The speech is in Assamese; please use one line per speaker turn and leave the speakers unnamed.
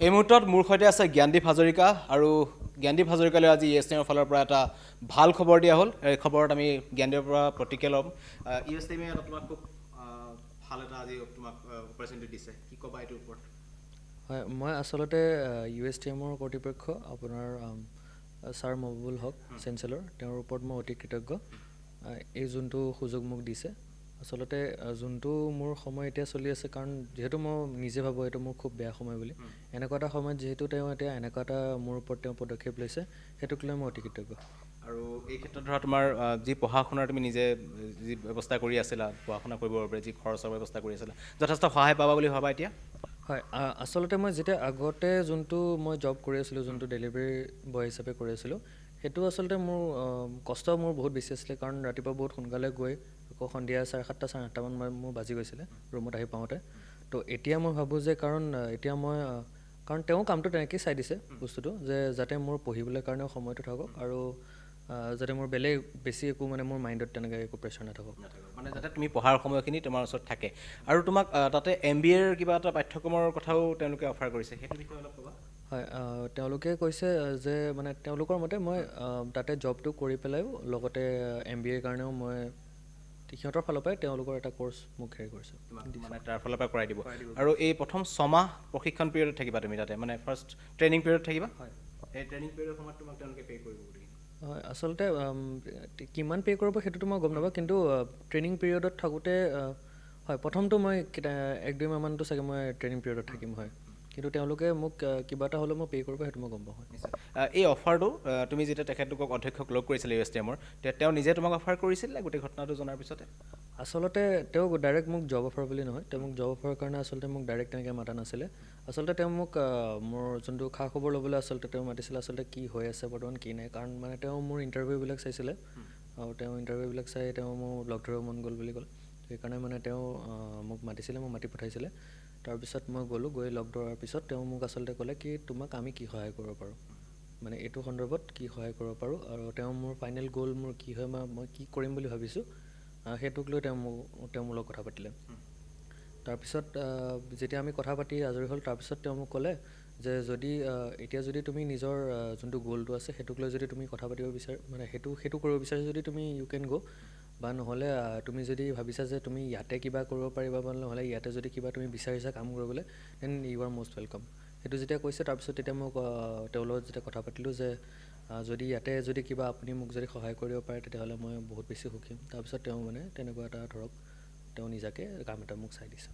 এই মুহূৰ্তত মোৰ সৈতে আছে জ্ঞানদীপ হাজৰিকা আৰু জ্ঞানদীপ হাজৰিকালৈ আজি ইউ এছ টি এমৰ ফালৰ পৰা এটা ভাল খবৰ দিয়া হ'ল। এই খবৰত আমি জ্ঞানদীপৰ পৰা প্ৰতিক্ৰিয়া ল'ম। ইউ এছ টি এমে তোমাক খুব ভাল এটা আজি তোমাক অপৰচুনিটি দিছে, কি ক'বা এইটোৰ ওপৰত?
হয়, মই আচলতে ইউ এছ টি এমৰ কৰ্তৃপক্ষ আপোনাৰ ছাৰ মহবুবুল হক চেঞ্চেলৰ, তেওঁৰ ওপৰত মই অতি কৃতজ্ঞ। এই যোনটো সুযোগ মোক দিছে, আচলতে যোনটো মোৰ সময় এতিয়া চলি আছে, কাৰণ যিহেতু মই নিজে ভাবোঁ এইটো মোৰ খুব বেয়া সময় বুলি, এনেকুৱা এটা সময়ত যিহেতু তেওঁ এতিয়া এনেকুৱা এটা মোৰ ওপৰত তেওঁ পদক্ষেপ লৈছে, সেইটোক লৈ মই অতি কৃতজ্ঞ।
আৰু এই ক্ষেত্ৰত ধৰা তোমাৰ যি পঢ়া শুনাৰ তুমি নিজে যি ব্যৱস্থা কৰি আছিলা, পঢ়া শুনা কৰিবৰ বাবে যি খৰচৰ ব্যৱস্থা কৰি আছিলা, যথেষ্ট সহায় পাবা বুলি ভাবা এতিয়া?
হয়, আচলতে মই যেতিয়া আগতে যোনটো মই জব কৰি আছিলোঁ, যোনটো ডেলিভাৰী বয় হিচাপে কৰি আছিলোঁ, সেইটো আচলতে মোৰ কষ্ট মোৰ বহুত বেছি আছিলে, কাৰণ ৰাতিপুৱা বহুত সোনকালে গৈ আকৌ সন্ধিয়া 7:30 8:30মান মোৰ বাজি গৈছিলে ৰুমত আহি পাওঁতে। তো এতিয়া মই ভাবোঁ যে এতিয়া মই কাৰণ তেওঁ কামটো তেনেকৈয়ে চাই দিছে বস্তুটো, যে যাতে মোৰ পঢ়িবলৈ কাৰণেও সময়টো থাকক আৰু যাতে মোৰ বেলেগ বেছি একো মানে মোৰ মাইণ্ডত তেনেকৈ একো প্ৰেছাৰ নাথাকক,
মানে যাতে তুমি পঢ়াৰ সময়খিনি তোমাৰ ওচৰত থাকে। আৰু তোমাক তাতে MBA ৰ কিবা এটা পাঠ্যক্ৰমৰ কথাও তেওঁলোকে অফাৰ কৰিছে, সেইটো বিষয়ে অলপ ক'বা?
হয়, তেওঁলোকে কৈছে যে মানে তেওঁলোকৰ মতে মই তাতে জবটো কৰি পেলাইও লগতে MBA কাৰণেও মই সিহঁতৰ ফালৰ পৰাই তেওঁলোকৰ এটা ক'ৰ্চ মোক হেৰি কৰিছে,
মানে তাৰ ফালৰ পৰা কৰাই দিব। আৰু এই প্ৰথম 6 মাহ প্ৰশিক্ষণ পিৰিয়ডত থাকিবা তুমি তাতে, মানে ফাৰ্ষ্ট ট্ৰেইনিং পিৰিয়ডত থাকিবা?
হয়।
এই ট্ৰেইনিং পিৰিয়ডৰ সময়ত তোমাক তেওঁলোকে পে' কৰিব গোটেইখিনি?
হয়, আচলতে কিমান পে' কৰিব সেইটোতো মই গম নাপাওঁ, কিন্তু ট্ৰেইনিং পিৰিয়ডত থাকোঁতে হয়, প্ৰথমটো মই 1-2 মাহমানটো চাগে মই ট্ৰেইনিং পিৰিয়ডত থাকিম, হয়। কিন্তু তেওঁলোকে মোক কিবা এটা হ'লেও মই পে' কৰিব, সেইটো মই গম পাওঁ।
এই অফাৰটো তুমি যেতিয়া তেখেতলোকক অধ্যক্ষক লগ কৰিছিলা ইউ এছ টি এমৰ, তেওঁ নিজে তোমাক অফাৰ কৰিছিল নে গোটেই ঘটনাটো জনাৰ পিছতে?
আচলতে তেওঁ ডাইৰেক্ট মোক জব অফাৰ বুলি নহয়, তেওঁ মোক জব অফাৰৰ কাৰণে আচলতে মোক ডাইৰেক্ট তেনেকৈ মাতা নাছিলে। আচলতে তেওঁ মোক মোৰ যোনটো খা খবৰ ল'বলৈ আচলতে তেওঁ মাতিছিলে, আচলতে কি হৈ আছে বৰ্তমান কি নাই, কাৰণ মানে তেওঁ মোৰ ইণ্টাৰভিউবিলাক চাইছিলে আৰু তেওঁ ইণ্টাৰভিউবিলাক চাই তেওঁ মোক লগ ধৰিব মন গ'ল বুলি ক'লে। সেইকাৰণে মানে তেওঁ মোক মাতিছিলে, মোক মাতি পঠাইছিলে। তাৰপিছত মই গ'লোঁ, গৈ লগ ধৰাৰ পিছত তেওঁ মোক আচলতে ক'লে কি তোমাক আমি কি সহায় কৰিব পাৰোঁ, মানে এইটো সন্দৰ্ভত কি সহায় কৰিব পাৰোঁ, আৰু তেওঁ মোৰ ফাইনেল গ'ল মোৰ কি হয়, মই কি কৰিম বুলি ভাবিছোঁ, সেইটোক লৈ তেওঁ মোৰ লগত কথা পাতিলে। তাৰপিছত যেতিয়া আমি কথা পাতি আজৰি হ'ল, তাৰপিছত তেওঁ মোক ক'লে যে এতিয়া যদি তুমি নিজৰ যোনটো গ'লটো আছে সেইটোক লৈ যদি তুমি কথা পাতিব বিচাৰা, মানে সেইটো কৰিব বিচাৰা যদি তুমি ইউ কেন গ', বা নহ'লে তুমি যদি ভাবিছা যে তুমি ইয়াতে কিবা কৰিব পাৰিবা, বা নহ'লে ইয়াতে যদি কিবা তুমি বিচাৰিছা কাম কৰিবলৈ, then you are most welcome. সেইটো যেতিয়া কৈছে, তাৰপিছত তেতিয়া মোক তেওঁৰ লগত যেতিয়া কথা পাতিলোঁ যে যদি ইয়াতে যদি কিবা আপুনি মোক যদি সহায় কৰিব পাৰে, তেতিয়াহ'লে মই বহুত বেছি সুখী হ'ম। তাৰপিছত তেওঁ মানে তেনেকুৱা এটা ধৰক তেওঁ নিজাকৈ কাম এটা মোক চাই দিছে।